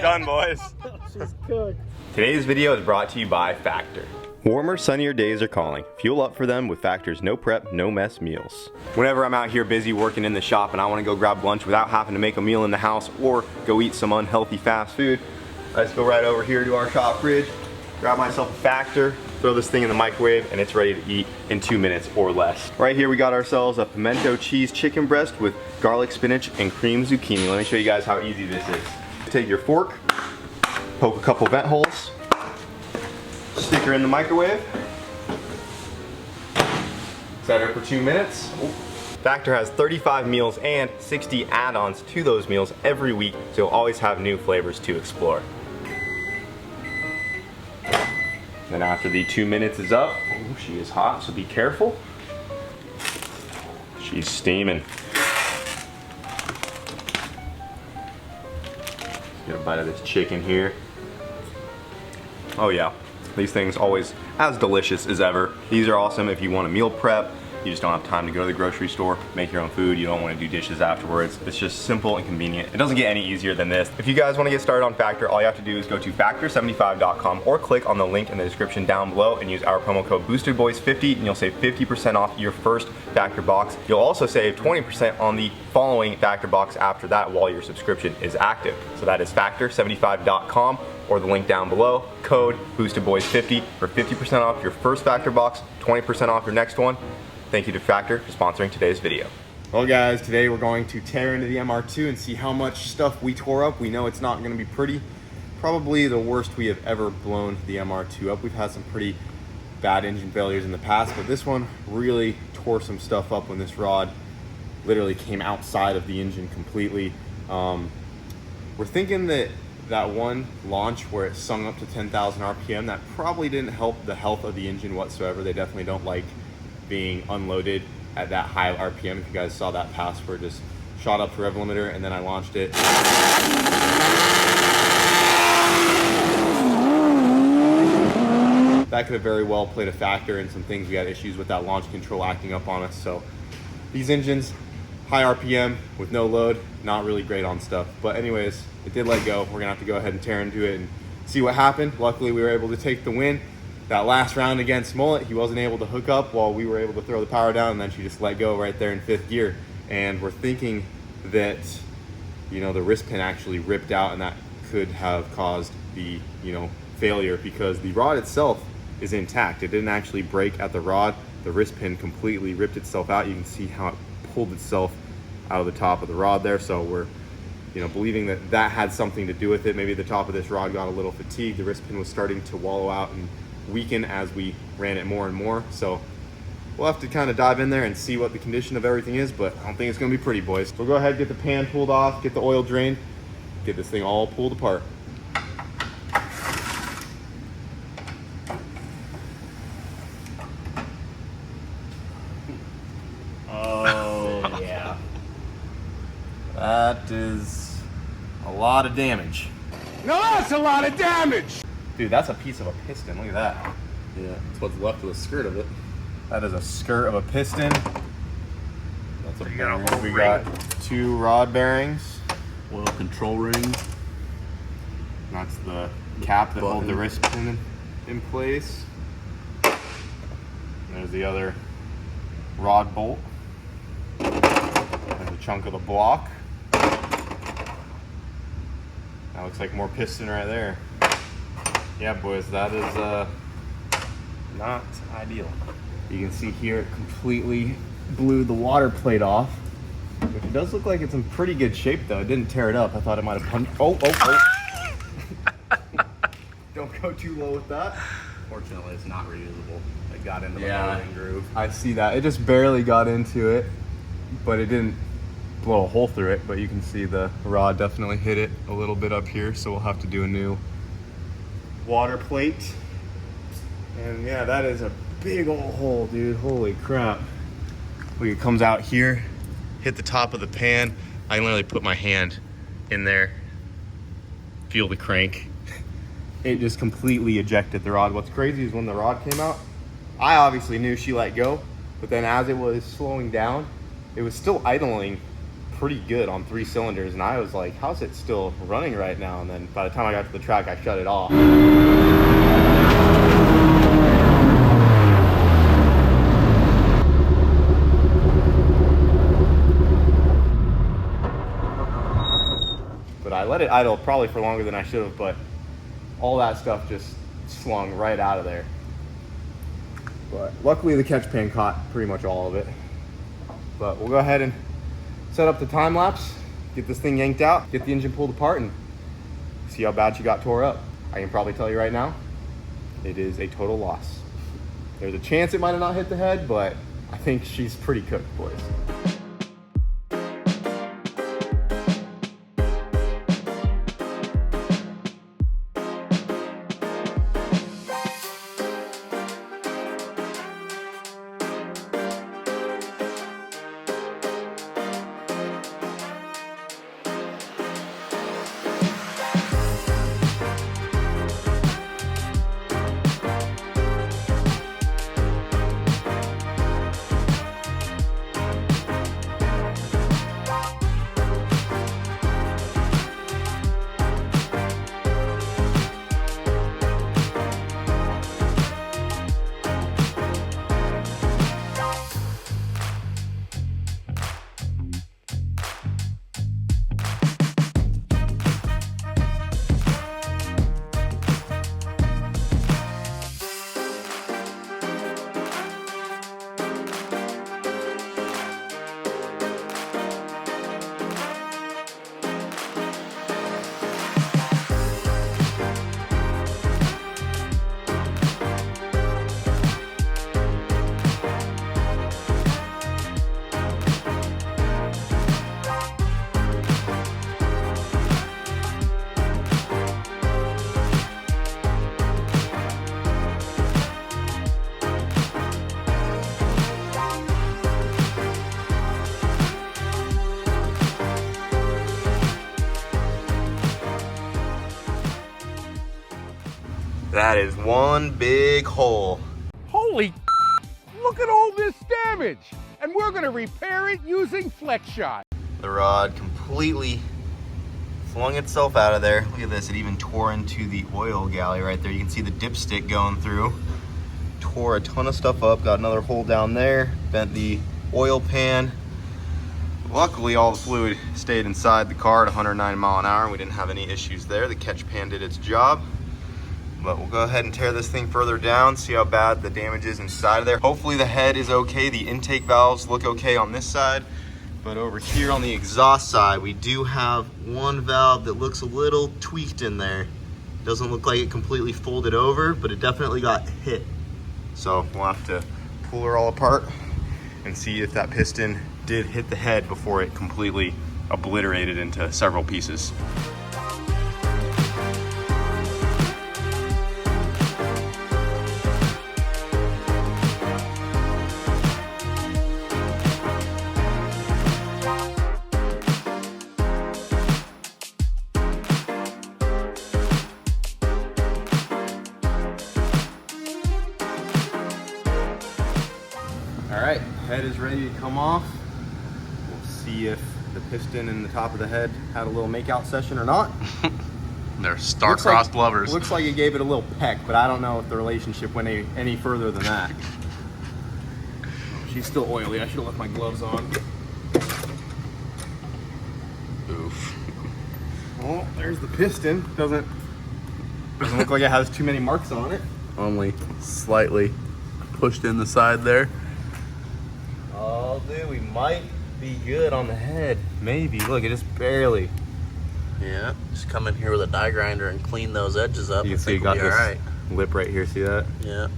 done, boys. She's cooked. Today's video is brought to you by Factor. Warmer, sunnier days are calling. Fuel up for them with Factor's no prep, no mess meals. Whenever I'm out here busy working in the shop and I want to go grab lunch without having to make a meal in the house or go eat some unhealthy fast food, I just go right over here to our shop fridge, grab myself a Factor, throw this thing in the microwave, and it's ready to eat in 2 minutes or less. Right here we got ourselves a pimento cheese chicken breast with garlic spinach and cream zucchini. Let me show you guys how easy this is. Take your fork, poke a couple vent holes, stick her in the microwave, set her for 2 minutes. Factor has 35 meals and 60 add-ons to those meals every week, so you'll always have new flavors to explore. Then after the 2 minutes is up, oh, she is hot, so be careful. She's steaming. Get a bite of this chicken here. Oh yeah, these things always as delicious as ever. These are awesome if you want to meal prep. You just don't have time to go to the grocery store, make your own food. You don't want to do dishes afterwards. It's just simple and convenient. It doesn't get any easier than this. If you guys want to get started on Factor, all you have to do is go to factor75.com or click on the link in the description down below and use our promo code BoostedBoys50 and you'll save 50% off your first Factor box. You'll also save 20% on the following Factor box after that while your subscription is active. So that is factor75.com or the link down below, code BoostedBoys50 for 50% off your first Factor box, 20% off your next one. Thank you to Factor for sponsoring today's video. Well guys, today we're going to tear into the MR2 and see how much stuff we tore up. We know it's not going to be pretty. Probably the worst we have ever blown the MR2 up. We've had some pretty bad engine failures in the past, but this one really tore some stuff up when this rod literally came outside of the engine completely. We're thinking that one launch where it sung up to 10,000 RPM, that probably didn't help the health of the engine whatsoever. They definitely don't like being unloaded at that high RPM. If you guys saw that pass where it just shot up to rev limiter and then I launched it. That could have very well played a factor in some things. We had issues with that launch control acting up on us. So these engines, high RPM with no load, not really great on stuff. But anyways, it did let go. We're gonna have to go ahead and tear into it and see what happened. Luckily we were able to take the win. That last round against Mullet, he wasn't able to hook up while we were able to throw the power down, and then she just let go right there in 5th gear. And we're thinking that, you know, the wrist pin actually ripped out and that could have caused the, you know, failure because the rod itself is intact. It didn't actually break at the rod. The wrist pin completely ripped itself out. You can see how it pulled itself out of the top of the rod there. So we're, you know, believing that that had something to do with it. Maybe the top of this rod got a little fatigued. The wrist pin was starting to wallow out and weaken as we ran it more and more. So we'll have to kind of dive in there and see what the condition of everything is, but I don't think it's gonna be pretty, boys. We'll go ahead and get the pan pulled off, get the oil drained, get this thing all pulled apart. Oh yeah. That is a lot of damage. No, that's a lot of damage! Dude, that's a piece of a piston. Look at that. Yeah, it's what's left of the skirt of it. That is a skirt of a piston. That's a bearing. We got 2 rod bearings. Oil control ring. That's the cap that holds the wrist pin in place. There's the other rod bolt. There's a chunk of the block. That looks like more piston right there. Yeah, boys, that is not ideal. You can see here it completely blew the water plate off. Which it does look like it's in pretty good shape though. It didn't tear it up. I thought it might have punched. Oh. Don't go too low with that. Fortunately, it's not reusable. It got into the loading groove. I see that. It just barely got into it, but it didn't blow a hole through it. But you can see the rod definitely hit it a little bit up here, so we'll have to do a new water plate. And yeah, that is a big old hole, dude. Holy crap. Look, it comes out here, hit the top of the pan. I can literally put my hand in there, feel the crank. It just completely ejected the rod. What's crazy is when the rod came out, I obviously knew she let go, but then as it was slowing down, it was still idling pretty good on 3 cylinders, and I was like, how's it still running right now? And then by the time I got to the track, I shut it off. But I let it idle probably for longer than I should have, but all that stuff just slung right out of there. But luckily the catch pan caught pretty much all of it. But we'll go ahead and set up the time lapse, get this thing yanked out, get the engine pulled apart, and see how bad she got tore up. I can probably tell you right now, it is a total loss. There's a chance it might have not hit the head, but I think she's pretty cooked, boys. That is one big hole. Holy look at all this damage. And we're gonna repair it using Flex Shot. The rod completely flung itself out of there. Look at this, it even tore into the oil galley right there. You can see the dipstick going through. Tore a ton of stuff up, got another hole down there, bent the oil pan. Luckily, all the fluid stayed inside the car at 109 mile an hour. We didn't have any issues there. The catch pan did its job. But we'll go ahead and tear this thing further down, see how bad the damage is inside of there. Hopefully the head is okay. The intake valves look okay on this side. But over here on the exhaust side, we do have one valve that looks a little tweaked in there. Doesn't look like it completely folded over, but it definitely got hit. So we'll have to pull her all apart and see if that piston did hit the head before it completely obliterated into several pieces. All right, head is ready to come off. We'll see if the piston and the top of the head had a little makeout session or not. They're star-crossed lovers. Looks like it gave it a little peck, but I don't know if the relationship went any further than that. She's still oily. I should have left my gloves on. Oof. Well, there's the piston. Doesn't look like it has too many marks on it. Only slightly pushed in the side there. Oh, dude, we might be good on the head. Maybe. Look, it just barely. Yeah, just come in here with a die grinder and clean those edges up. You can I see you think got we'll be this all right. lip right here. See that? Yeah.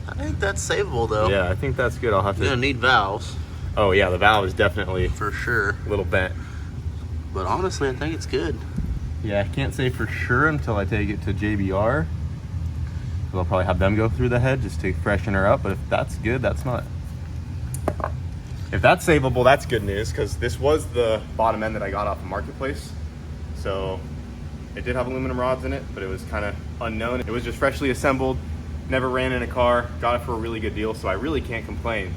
I think that's savable though. Yeah, I think that's good. I'll have You're to. gonna need valves Oh yeah, the valve is definitely for sure. a little bent. But honestly, I think it's good. Yeah, I can't say for sure until I take it to JBR. I'll probably have them go through the head just to freshen her up. But if that's good, that's not. If that's savable, that's good news, because this was the bottom end that I got off of Marketplace. So it did have aluminum rods in it, but it was kind of unknown. It was just freshly assembled, never ran in a car, got it for a really good deal. So I really can't complain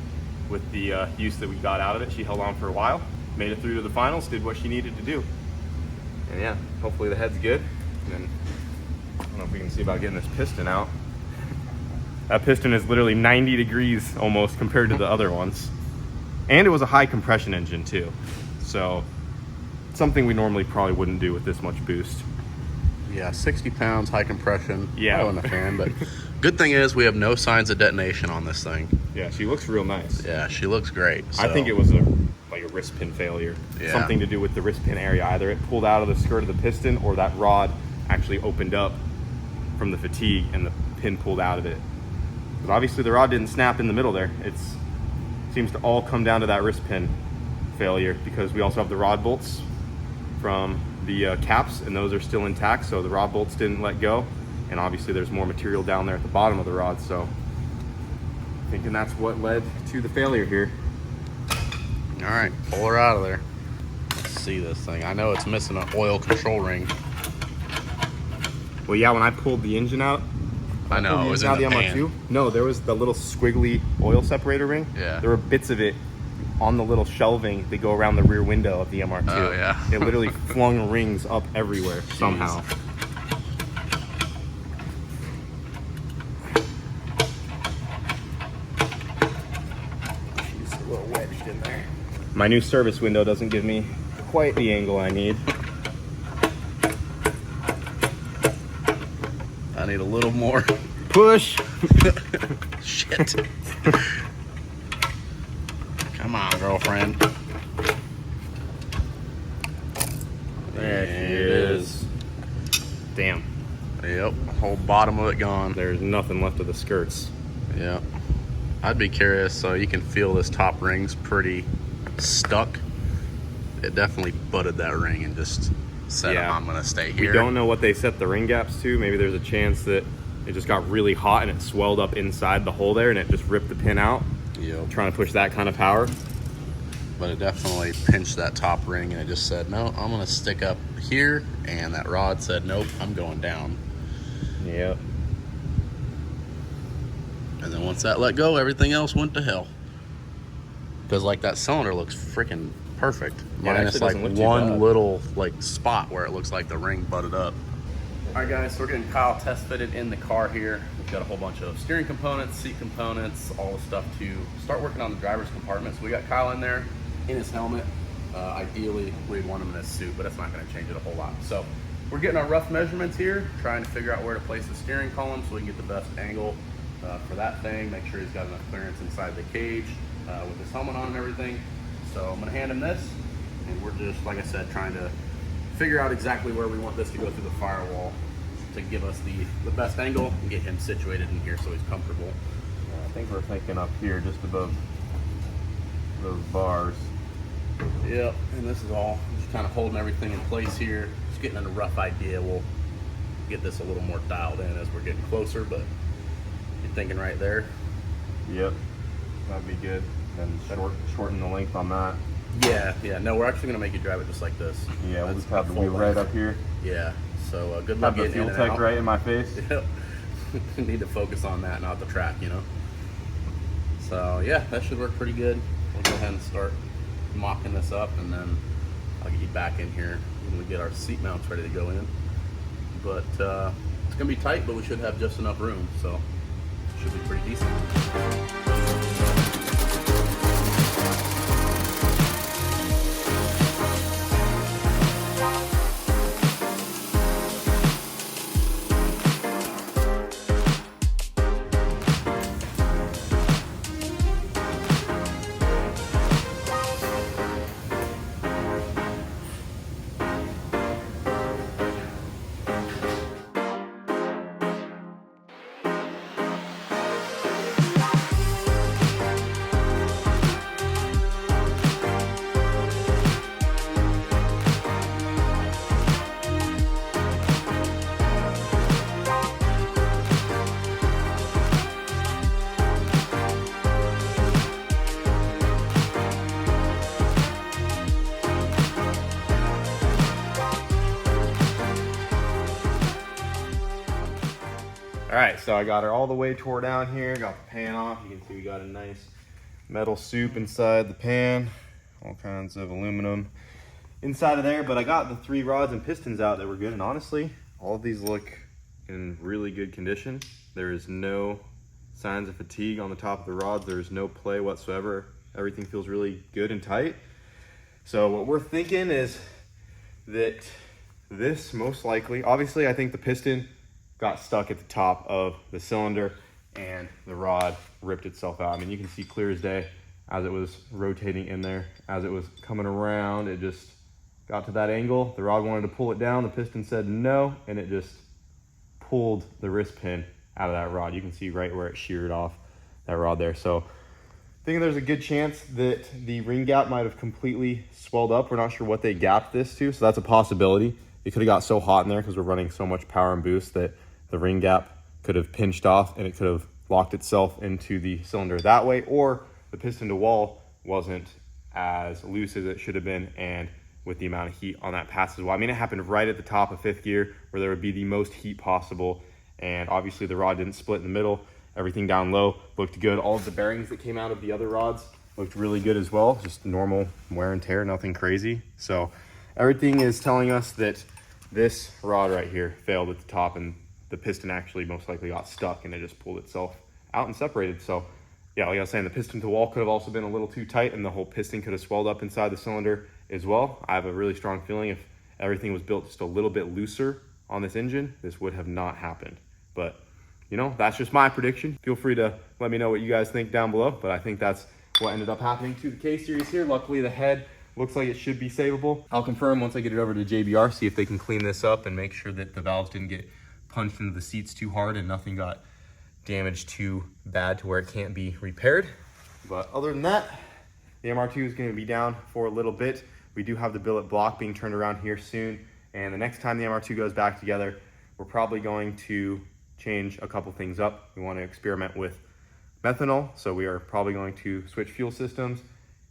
with the use that we got out of it. She held on for a while. made it through to the finals, did what she needed to do. And yeah, hopefully the head's good. And then, I don't know if we can see about getting this piston out. That piston is literally 90 degrees almost compared to the other ones. And it was a high compression engine too. So, something we normally probably wouldn't do with this much boost. Yeah, 60 pounds, high compression. Yeah. I wasn't a fan, but good thing is we have no signs of detonation on this thing. Yeah, she looks real nice. Yeah, she looks great. I think it was like a wrist pin failure. Yeah. Something to do with the wrist pin area. Either it pulled out of the skirt of the piston or that rod actually opened up from the fatigue and the pin pulled out of it. But obviously the rod didn't snap in the middle there. It seems to all come down to that wrist pin failure, because we also have the rod bolts from the caps, and those are still intact, so the rod bolts didn't let go. And obviously there's more material down there at the bottom of the rod, so thinking that's what led to the failure here. All right, pull her out of there. Let's see this thing. I know it's missing an oil control ring. Well, yeah, when I pulled the engine out, I know, it was in the pan. MR2. No, there was the little squiggly oil separator ring. Yeah. There were bits of it on the little shelving that go around the rear window of the MR2. Oh, yeah. It literally flung rings up everywhere somehow. She's a little wedged in there. My new service window doesn't give me quite the angle I need. I need a little more. Push! Shit. Come on, girlfriend. There she it is. Damn. Yep, whole bottom of it gone. There's nothing left of the skirts. Yep. I'd be curious, so you can feel this top ring's pretty stuck. It definitely butted that ring and just said, Yeah. I'm gonna stay here. We don't know what they set the ring gaps to. Maybe there's a chance that it just got really hot and it swelled up inside the hole there and it just ripped the pin out. Yep. Trying to push that kind of power. But it definitely pinched that top ring and it just said, no, I'm gonna stick up here. And that rod said, nope, I'm going down. Yep. And then once that let go, everything else went to hell. Because like that cylinder looks freaking perfect. Yeah, it Minus actually like doesn't look too one bad. little like spot where it looks like the ring butted up. All right guys, so we're getting Kyle test fitted in the car here. We've got a whole bunch of steering components, seat components, all the stuff to start working on the driver's compartment. So we got Kyle in there in his helmet. Ideally, we'd want him in his suit, but that's not gonna change it a whole lot. So we're getting our rough measurements here, trying to figure out where to place the steering column so we can get the best angle for that thing, make sure he's got enough clearance inside the cage with his helmet on and everything. So I'm gonna hand him this, and we're just, like I said, trying to figure out exactly where we want this to go through the firewall to give us the best angle and get him situated in here so he's comfortable. I think we're thinking up here just above those bars. Yep, and this is all just kind of holding everything in place here. Just getting a rough idea. We'll get this a little more dialed in as we're getting closer, but you're thinking right there. Yep. That'd be good. Then shorten the length on that. Yeah, no, we're actually gonna make you drive it just like this. Yeah, we'll That's just have the full wheel right length. up here. Yeah, so good Have luck the getting in fuel and tech out. right in my face. Yep. Need to focus on that, not the track, you know. So yeah, that should work pretty good. We'll go ahead and start mocking this up, and then I'll get you back in here when we get our seat mounts ready to go in. But it's gonna be tight, but we should have just enough room, so it should be pretty decent. All right, so I got her all the way tore down here, got the pan off. You can see we got a nice metal soup inside the pan. all kinds of aluminum inside of there, but I got the 3 rods and pistons out that were good, and honestly, all of these look in really good condition. There is no signs of fatigue on the top of the rods. There's no play whatsoever. Everything feels really good and tight. So what we're thinking is that this most likely, obviously I think the piston got stuck at the top of the cylinder and the rod ripped itself out. I mean, you can see clear as day as it was rotating in there, as it was coming around, it just got to that angle. The rod wanted to pull it down, the piston said no, and it just pulled the wrist pin out of that rod. You can see right where it sheared off that rod there. So I think there's a good chance that the ring gap might have completely swelled up. We're not sure what they gapped this to, so that's a possibility. It could have got so hot in there because we're running so much power and boost that the ring gap could have pinched off and it could have locked itself into the cylinder that way, or the piston to wall wasn't as loose as it should have been, and with the amount of heat on that pass as well. I mean, it happened right at the top of 5th gear where there would be the most heat possible, and obviously the rod didn't split in the middle. Everything down low looked good. All of the bearings that came out of the other rods looked really good as well. Just normal wear and tear, nothing crazy. So everything is telling us that this rod right here failed at the top, and the piston actually most likely got stuck and it just pulled itself out and separated. So yeah, like I was saying, the piston to wall could have also been a little too tight and the whole piston could have swelled up inside the cylinder as well. I have a really strong feeling if everything was built just a little bit looser on this engine, this would have not happened. But you know, that's just my prediction. Feel free to let me know what you guys think down below, but I think that's what ended up happening to the K-Series here. Luckily, the head looks like it should be savable. I'll confirm once I get it over to JBR, see if they can clean this up and make sure that the valves didn't get punched into the seats too hard and nothing got damaged too bad to where it can't be repaired. But other than that, the MR2 is going to be down for a little bit. We do have the billet block being turned around here soon, and the next time the MR2 goes back together, we're probably going to change a couple things up. We want to experiment with methanol, so we are probably going to switch fuel systems,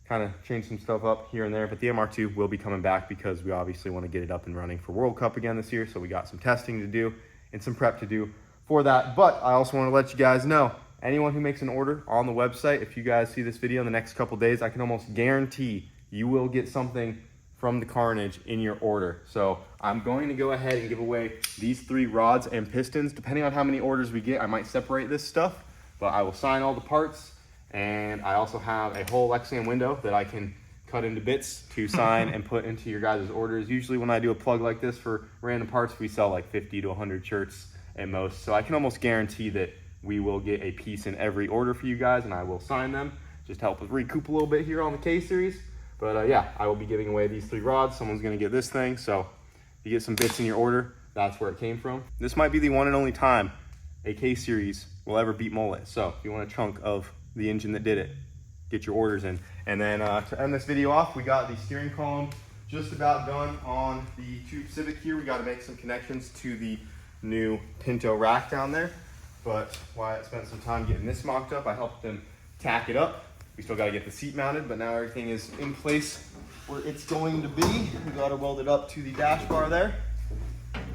kind of change some stuff up here and there, but the MR2 will be coming back because we obviously want to get it up and running for World Cup again this year, so we got some testing to do and some prep to do for that. But I also want to let you guys know, anyone who makes an order on the website, if you guys see this video in the next couple days, I can almost guarantee you will get something from the Carnage in your order. So I'm going to go ahead and give away these 3 rods and pistons. Depending on how many orders we get, I might separate this stuff, but I will sign all the parts. And I also have a whole Lexan window that I can cut into bits to sign and put into your guys' orders. Usually when I do a plug like this for random parts, we sell like 50 to 100 shirts at most. So I can almost guarantee that we will get a piece in every order for you guys, and I will sign them. Just help us recoup a little bit here on the K-Series. But yeah, I will be giving away these 3 rods. Someone's gonna get this thing. So if you get some bits in your order, that's where it came from. This might be the one and only time a K-Series will ever beat Mullet. So if you want a chunk of the engine that did it, get your orders in. And then to end this video off, we got the steering column just about done on the Tube Civic here. We got to make some connections to the new Pinto rack down there. But Wyatt spent some time getting this mocked up. I helped him tack it up. We still got to get the seat mounted, but now everything is in place where it's going to be. We got to weld it up to the dash bar there.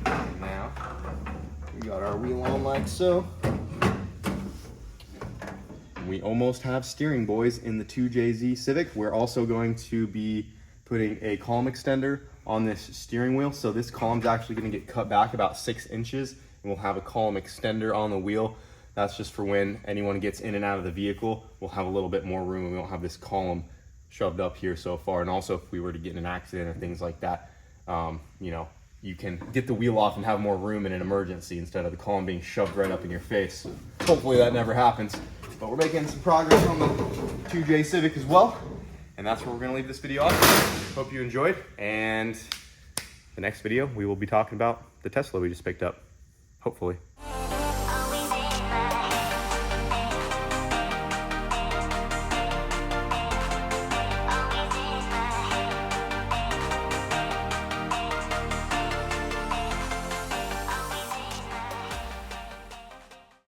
And now we got our wheel on like so. We almost have steering, boys, in the 2JZ Civic. We're also going to be putting a column extender on this steering wheel. So this column's actually going to get cut back about 6 inches, and we'll have a column extender on the wheel. That's just for when anyone gets in and out of the vehicle. We'll have a little bit more room and we won't have this column shoved up here so far. And also if we were to get in an accident or things like that, you know, you can get the wheel off and have more room in an emergency instead of the column being shoved right up in your face. Hopefully that never happens. But we're making some progress on the 2J Civic as well. And that's where we're gonna leave this video off. Hope you enjoyed. And the next video, we will be talking about the Tesla we just picked up, hopefully.